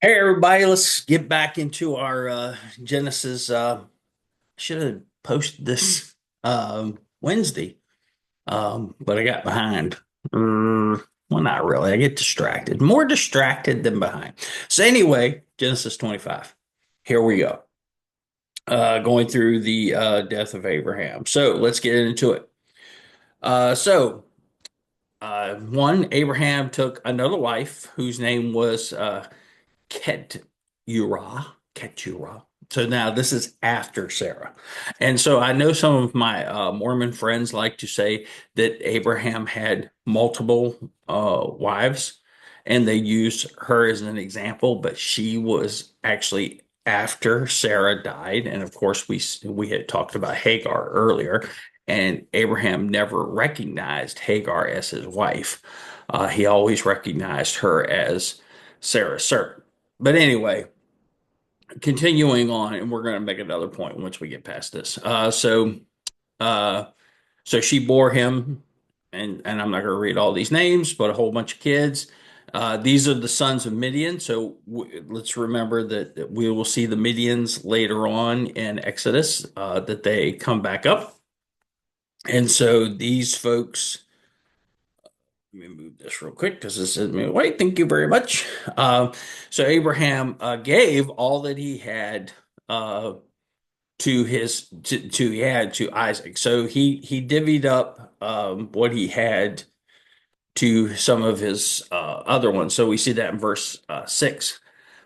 Hey everybody, let's get back into our Genesis. Should have posted this Wednesday, but I got behind. Well, not really. I get distracted, more distracted than behind. So anyway, Genesis 25. Here we go. Going through the death of Abraham. So let's get into it. One, Abraham took another wife whose name was Keturah. Keturah. So now this is after Sarah. And so I know some of my Mormon friends like to say that Abraham had multiple wives and they use her as an example, but she was actually after Sarah died. And of course, we had talked about Hagar earlier, and Abraham never recognized Hagar as his wife. He always recognized her as Sarah's servant. But anyway, continuing on, and we're going to make another point once we get past this. Uh, so she bore him, and I'm not going to read all these names, but a whole bunch of kids. These are the sons of Midian. So let's remember that we will see the Midians later on in Exodus, that they come back up. And so these folks, let me move this real quick because this is wait. Thank you very much. So Abraham gave all that he had uh, to Isaac. So he divvied up what he had to some of his other ones. So we see that in verse 6.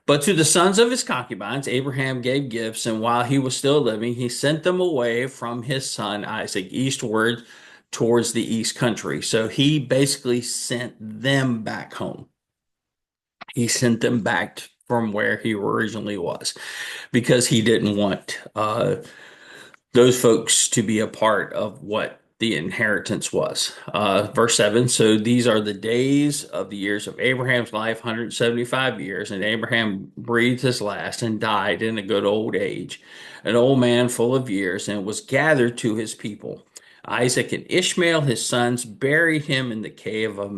But to the sons of his concubines, Abraham gave gifts, and while he was still living, he sent them away from his son Isaac eastward towards the east country. So he basically sent them back home. He sent them back from where he originally was because he didn't want those folks to be a part of what the inheritance was. Verse 7. So these are the days of the years of Abraham's life, 175 years. And Abraham breathed his last and died in a good old age, an old man full of years, and was gathered to his people. Isaac and Ishmael, his sons, buried him in the cave of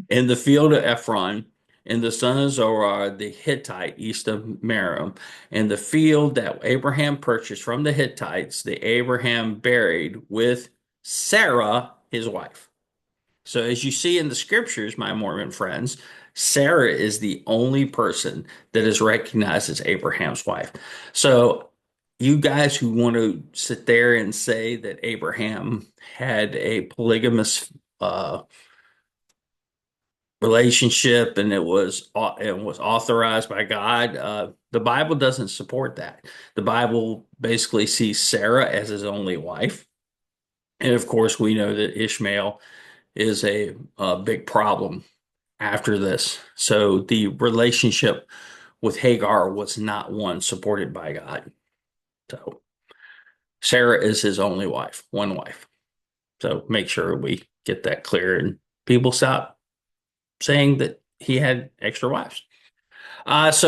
in the field of Ephron, and the son of Zorar the Hittite east of Merom, and the field that Abraham purchased from the Hittites, the Abraham buried with Sarah, his wife. So, as you see in the scriptures, my Mormon friends, Sarah is the only person that is recognized as Abraham's wife. So, you guys who want to sit there and say that Abraham had a polygamous relationship and it was authorized by God. The Bible doesn't support that. The Bible basically sees Sarah as his only wife, and of course, we know that Ishmael is a big problem after this. So the relationship with Hagar was not one supported by God. So Sarah is his only wife, one wife. So make sure we get that clear and people stop saying that he had extra wives. Just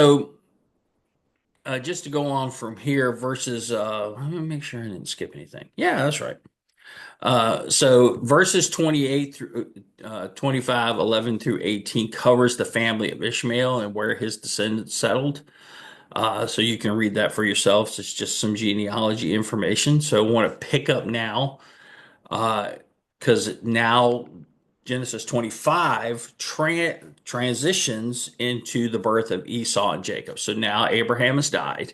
to go on from here, verses, let me make sure I didn't skip anything. Yeah, that's right. So verses 28 through 25, 11 through 18 covers the family of Ishmael and where his descendants settled. So you can read that for yourselves. It's just some genealogy information. So I want to pick up now, because now Genesis 25 transitions into the birth of Esau and Jacob. So now Abraham has died.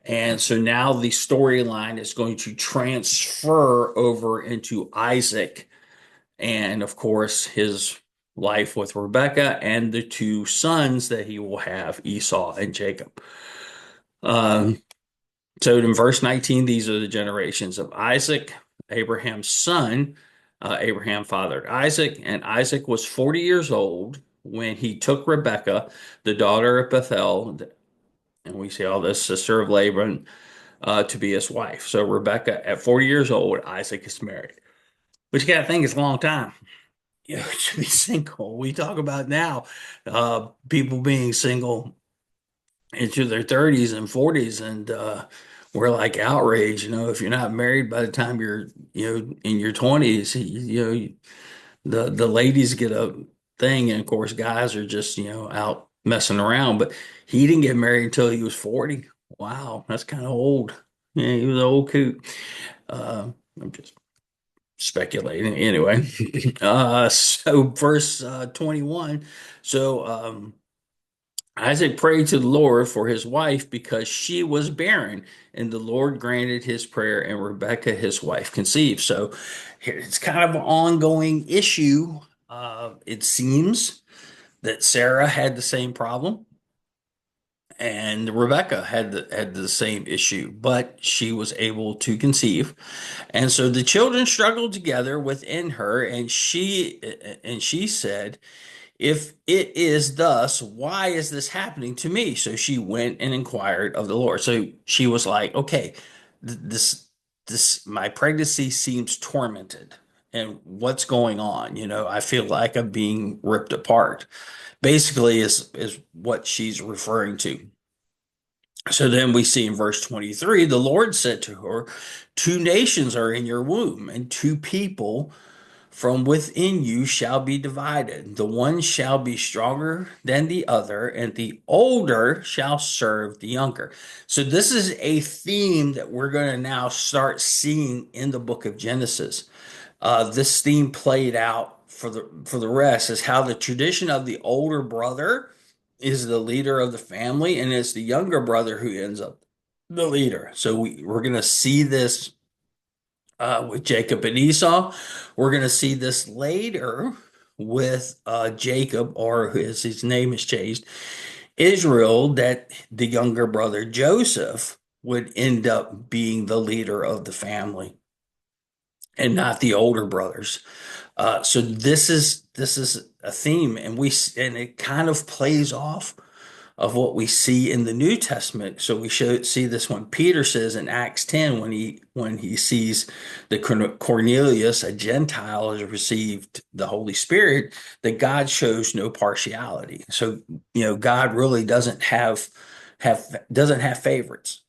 And so now the storyline is going to transfer over into Isaac and, of course, his life with Rebekah and the two sons that he will have, Esau and Jacob. Um, so in verse 19, these are the generations of Isaac, Abraham's son. Abraham fathered Isaac, and Isaac was 40 years old when he took Rebekah, the daughter of Bethuel, and we see all this, sister of Laban, to be his wife. So Rebecca, at 40 years old, Isaac is married. But you got to think it's a long time, to be single. We talk about now people being single into their 30s and 40s, and we're like outraged. If you're not married by the time you're in your 20s, the ladies get thing. And of course, guys are just, out messing around. But he didn't get married until he was 40. Wow, that's kind of old. Yeah, he was an old coot. I'm just speculating anyway. So verse 21. So Isaac prayed to the Lord for his wife because she was barren, and the Lord granted his prayer, and Rebekah, his wife, conceived. So here it's kind of an ongoing issue. It seems that Sarah had the same problem, and Rebecca had the same issue, but she was able to conceive. And so the children struggled together within her, and she said, "If it is thus, why is this happening to me?" So she went and inquired of the Lord. So she was like, "Okay, this my pregnancy seems tormented. And what's going on? I feel like I'm being ripped apart." Basically is what she's referring to. So then we see in verse 23, the Lord said to her, "Two nations are in your womb, and two people from within you shall be divided. The one shall be stronger than the other, and the older shall serve the younger." So this is a theme that we're going to now start seeing in the book of Genesis. This theme played out for the rest is how the tradition of the older brother is the leader of the family, and it's the younger brother who ends up the leader. So we're going to see this with Jacob and Esau. We're going to see this later with Jacob, or as his name is changed, Israel, that the younger brother Joseph would end up being the leader of the family and not the older brothers. So this is a theme, and it kind of plays off of what we see in the New Testament. So we see this when Peter says in Acts 10, when he sees that Cornelius, a Gentile, has received the Holy Spirit, that God shows no partiality. So God really doesn't have favorites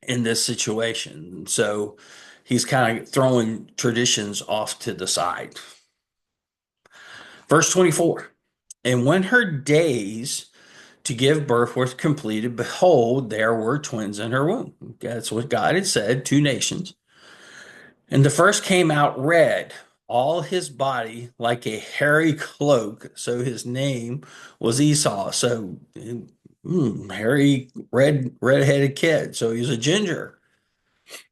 in this situation. So he's kind of throwing traditions off to the side. Verse 24. And when her days to give birth was completed, behold, there were twins in her womb. That's what God had said, two nations. And the first came out red, all his body like a hairy cloak. So his name was Esau. So hairy, red-headed kid. So he's a ginger.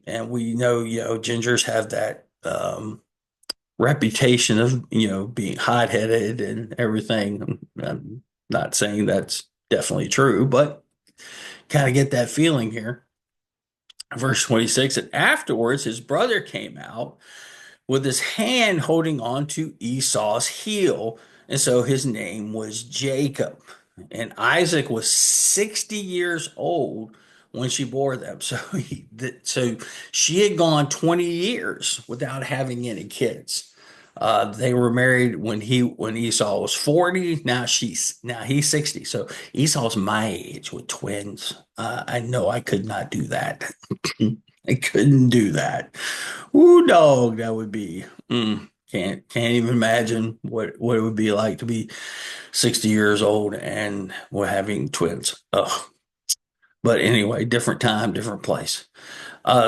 And we know, gingers have that reputation of, being hot-headed and everything. I'm not saying that's definitely true, but kind of get that feeling here. Verse 26, and afterwards his brother came out with his hand holding on to Esau's heel, and so his name was Jacob. And Isaac was 60 years old when she bore them. So she had gone 20 years without having any kids. They were married when Esau was 40. Now he's 60. So Esau's my age with twins. I know I could not do that. I couldn't do that. Ooh, dog, that would be can't even imagine what it would be like to be 60 years old and we're having twins. Ugh. But anyway, different time, different place.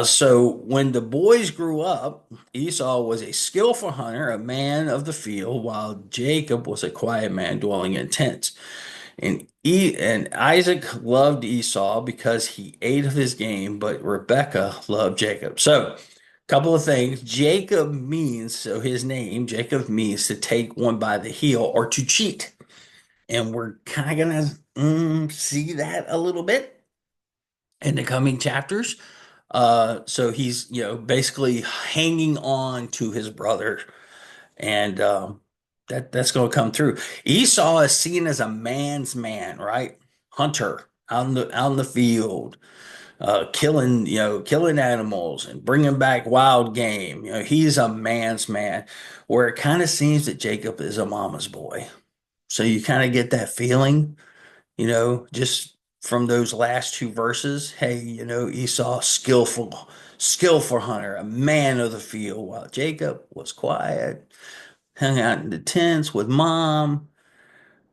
So when the boys grew up, Esau was a skillful hunter, a man of the field, while Jacob was a quiet man dwelling in tents. And Isaac loved Esau because he ate of his game, but Rebekah loved Jacob. So, a couple of things. So his name, Jacob, means to take one by the heel or to cheat. And we're kind of going to see that a little bit in the coming chapters. So he's, basically hanging on to his brother, and that's going to come through. Esau is seen as a man's man, right? Hunter out in the field, killing animals and bringing back wild game. He's a man's man. Where it kind of seems that Jacob is a mama's boy. So you kind of get that feeling, just from those last two verses. Hey, Esau, skillful hunter, a man of the field, while Jacob was quiet. hung out in the tents with mom,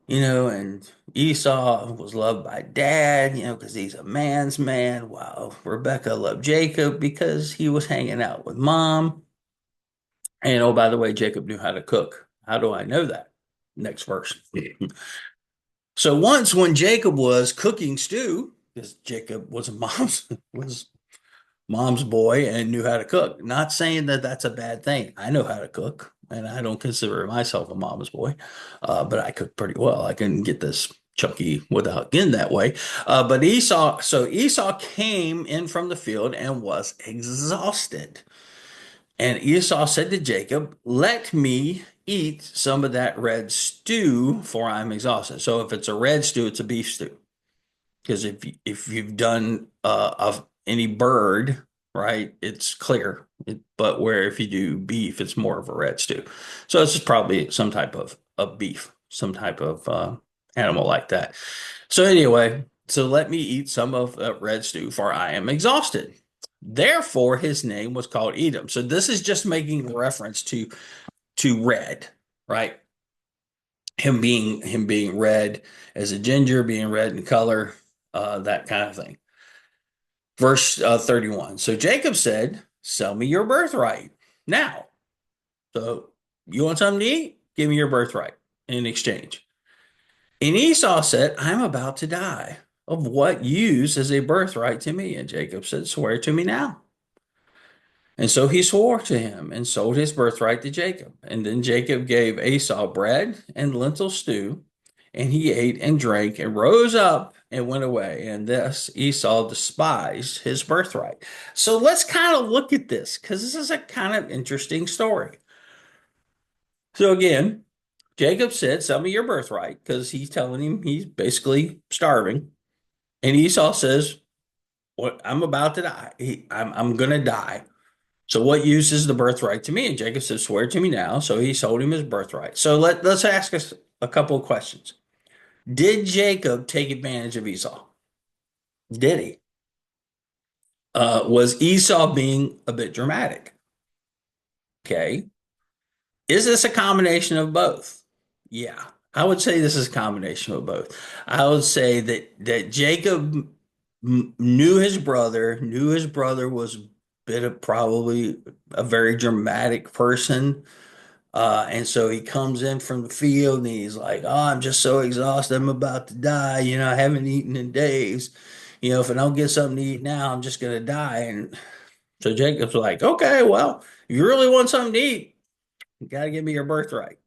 and Esau was loved by dad, because he's a man's man, while Rebecca loved Jacob because he was hanging out with mom. And oh, by the way, Jacob knew how to cook. How do I know that? Next verse. So once when Jacob was cooking stew, because Jacob was mom's boy and knew how to cook. Not saying that that's a bad thing. I know how to cook, and I don't consider myself a mom's boy, but I cook pretty well. I can get this chunky without getting that way. But Esau came in from the field and was exhausted. And Esau said to Jacob, "Let me eat some of that red stew, for I'm exhausted." So if it's a red stew, it's a beef stew. Because if you've done of any bird, right, it's clear. But where if you do beef, it's more of a red stew. So this is probably some type of beef, some type of animal like that. So anyway, so let me eat some of that red stew, for I am exhausted. Therefore, his name was called Edom. So this is just making reference to red, right? Him being red as a ginger, being red in color, that kind of thing. Verse 31. So Jacob said, "Sell me your birthright now." So you want something to eat? Give me your birthright in exchange. And Esau said, "I'm about to die. Of what use is a birthright to me?" And Jacob said, "Swear to me now." And so he swore to him and sold his birthright to Jacob. And then Jacob gave Esau bread and lentil stew, and he ate and drank and rose up and went away. And thus Esau despised his birthright. So let's kind of look at this because this is a kind of interesting story. So again, Jacob said, "Sell me your birthright," because he's telling him he's basically starving. And Esau says, "What? I'm about to die. I'm going to die. So what use is the birthright to me?" And Jacob said, "Swear to me now." So he sold him his birthright. So let's ask us a couple of questions. Did Jacob take advantage of Esau? Did he? Was Esau being a bit dramatic? Okay. Is this a combination of both? Yeah, I would say this is a combination of both. I would say that Jacob knew his brother was a bit of probably a very dramatic person. And so he comes in from the field and he's like, "Oh, I'm just so exhausted. I'm about to die. I haven't eaten in days. If I don't get something to eat now, I'm just going to die." And so Jacob's like, "Okay, well, if you really want something to eat, you got to give me your birthright."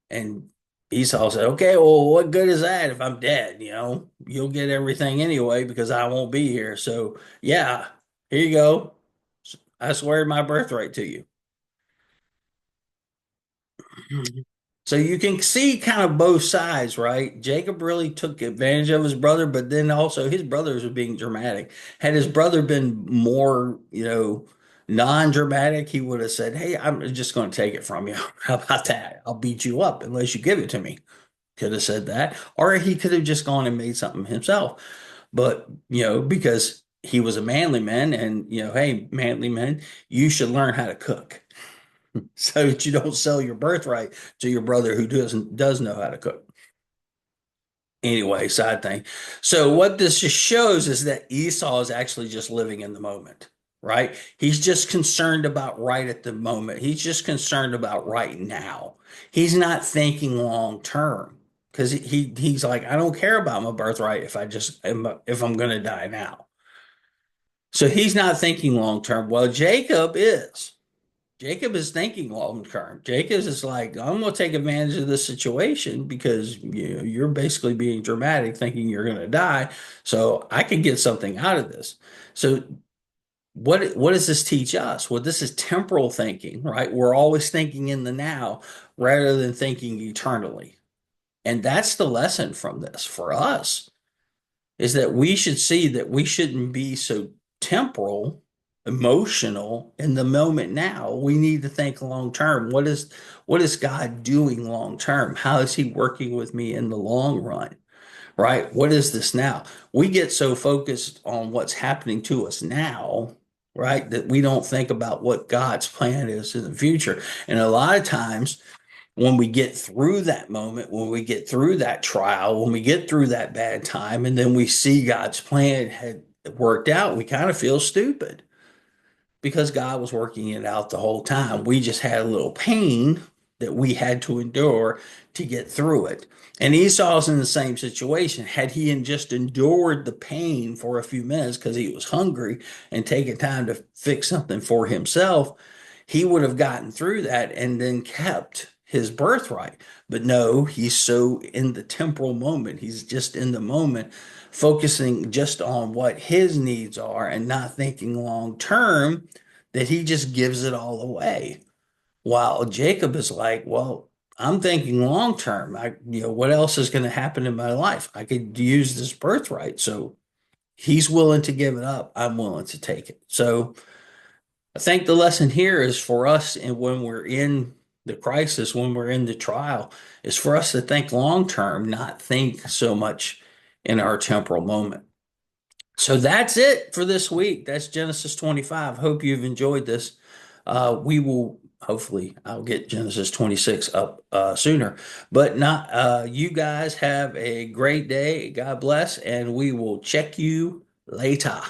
And Esau said, "Okay, well, what good is that if I'm dead? You'll get everything anyway because I won't be here. So, yeah, here you go. I swear my birthright to you." So you can see kind of both sides, right? Jacob really took advantage of his brother, but then also his brothers were being dramatic. Had his brother been more, non-dramatic, he would have said, "Hey, I'm just going to take it from you. How about that? I'll beat you up unless you give it to me." Could have said that. Or he could have just gone and made something himself. But, because he was a manly man and, hey, manly men, you should learn how to cook so that you don't sell your birthright to your brother who does know how to cook. Anyway, side thing. So what this just shows is that Esau is actually just living in the moment, right? He's just concerned about right at the moment. He's just concerned about right now. He's not thinking long term because he's like, "I don't care about my birthright if I'm going to die now." So he's not thinking long term. Well, Jacob is. Jacob is thinking long term. Jacob is like, "I'm going to take advantage of this situation because you're basically being dramatic, thinking you're going to die, so I can get something out of this." So what does this teach us? Well, this is temporal thinking, right? We're always thinking in the now rather than thinking eternally, and that's the lesson from this for us is that we should see that we shouldn't be so temporal, emotional in the moment now. We need to think long term. What is God doing long term? How is he working with me in the long run? Right? What is this now? We get so focused on what's happening to us now, right, that we don't think about what God's plan is in the future. And a lot of times when we get through that moment, when we get through that trial, when we get through that bad time, and then we see God's plan had worked out, we kind of feel stupid because God was working it out the whole time. We just had a little pain that we had to endure to get through it. And Esau's in the same situation. Had he just endured the pain for a few minutes because he was hungry and taken time to fix something for himself, he would have gotten through that and then kept his birthright. But no, he's so in the temporal moment. He's just in the moment, focusing just on what his needs are and not thinking long term, that he just gives it all away. While Jacob is like, well, I'm thinking long term. What else is going to happen in my life? I could use this birthright. So he's willing to give it up. I'm willing to take it. So I think the lesson here is for us, and when we're in the crisis, when we're in the trial, is for us to think long term, not think so much in our temporal moment. So that's it for this week. That's Genesis 25. Hope you've enjoyed this. We will hopefully I'll get Genesis 26 up sooner, but not you guys have a great day. God bless, and we will check you later.